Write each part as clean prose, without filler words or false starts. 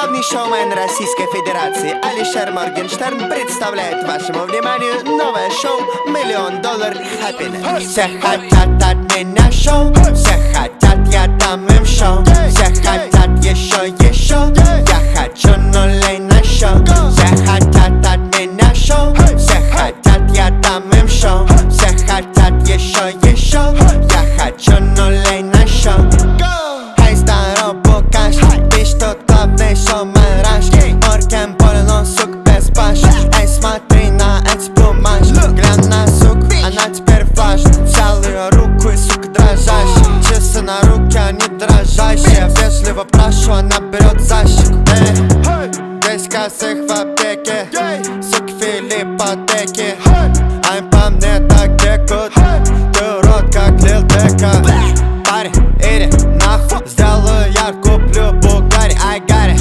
Главный шоумен Российской Федерации Алишер Моргенштерн представляет вашему вниманию новое шоу $1 000 000 Happiness. Все хотят от меня шоу, все хотят, я дам им шоу. Все хотят еще, я хочу нулей на шоу. Все хотят от меня шоу, все хотят, я дам им шоу. Все хотят еще, я хочу нулей на шоу. Эй, здорово, Букаш, ты что главный шоумен Раш? Морген полен, он сук без баш. Эй, смотри на эти плюмаж, глянь на сук, она теперь флаш. Взял ее руку и сука дрожащая, часы на руке, они дрожащие. Вежливо прошу, она берет за щеку. Здесь косых в аптеке, суки фили ипотеки. Ай, по мне так текут, ты урод как Лил Дека. Парень, иди нахуй, сделаю я, куплю Бугари, I got it.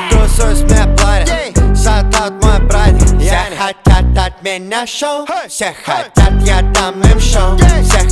Тусуюсь, мне платят, шатаут мой братик. Все хотят от меня шоу, все хотят, я дам им шоу. Все